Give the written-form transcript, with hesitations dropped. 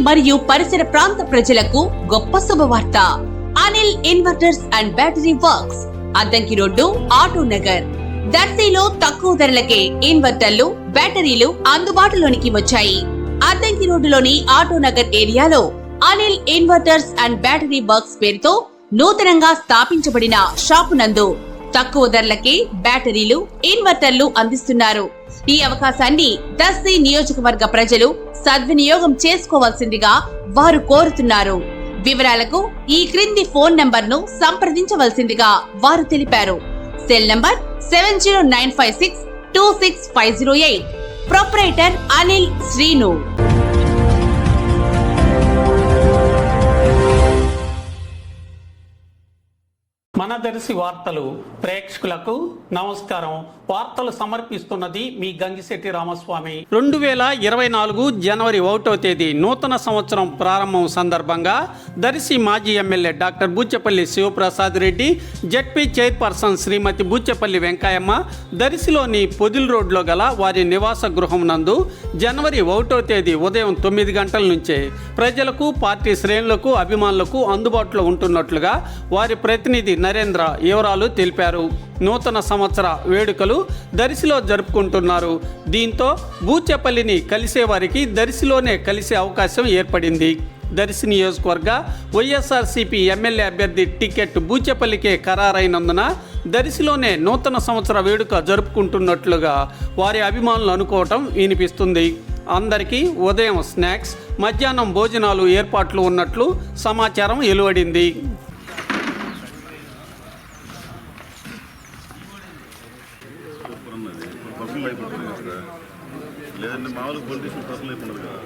మరియు పరిసర ప్రాంత ప్రజలకు గొప్ప శుభవార్త. Anil inverters and battery works, Addanki road, auto Nagar, దర్శిలో తక్కువ ధరలకే ఇన్వర్టర్లు, బ్యాటరీలు అందుబాటులోనికి వచ్చాయి. అద్దంకి రోడ్డులోని ఆటో నగర్ ఏరియాలో Anil inverters and battery works పేరుతో నూతనంగా స్థాపించబడిన షాపు నందు తక్కువ ధరలకే బ్యాటరీలు, ఇన్వర్టర్లు అందిస్తున్నారు. ఈ అవకాశాన్ని దర్శి నియోజకవర్గ ప్రజలు సద్వినియోగం చేసుకోవాల్సిందిగా వారు కోరుతున్నారు. వివరాలకు ఈ క్రింది ఫోన్ నంబర్ ను సంప్రదించవలసిందిగా వారు తెలిపారు. Cell number 7095626508. Proprietor Anil Srinu. మన దర్శి వార్తలు ప్రేక్షకులకు నమస్కారం. వార్తలు సమర్పిస్తున్నది మీ గంగిశెట్టి రామస్వామి. 2024 జనవరి 1వ తేదీ నూతన సంవత్సరం ప్రారంభం సందర్భంగా దర్శి మాజీ MLA doctor Buchepalli Sivaprasad Reddy, ZP chairperson Srimati Buchepalli Venkayamma దర్శిలోని పొదిల్ రోడ్లో గల వారి నివాస గృహం నందు జనవరి 1వ తేదీ ఉదయం 9 గంటల నుంచే ప్రజలకు, పార్టీ శ్రేణులకు, అభిమానులకు అందుబాటులో ఉంటున్నట్లుగా వారి ప్రతినిధి నరేంద్ర వివరాలు తెలిపారు. నూతన సంవత్సర వేడుకలు దర్శిలో జరుపుకుంటున్నారు. దీంతో బూచెపల్లిని కలిసే వారికి దర్శిలోనే కలిసే అవకాశం ఏర్పడింది. దర్శి నియోజకవర్గ వైఎస్ఆర్సీపీ ఎమ్మెల్యే అభ్యర్థి టికెట్ బూచెపల్లికే ఖరారైనందున దర్శిలోనే నూతన సంవత్సర వేడుక జరుపుకుంటున్నట్లుగా వారి అభిమానులు అనుకోవటం వినిపిస్తుంది. అందరికీ ఉదయం స్నాక్స్, మధ్యాహ్నం భోజనాలు ఏర్పాట్లు ఉన్నట్లు సమాచారం వెలువడింది. లేదంటే మామూలు పొలిటీషియన్ పర్సనల్ అయిపోయినారు కదా.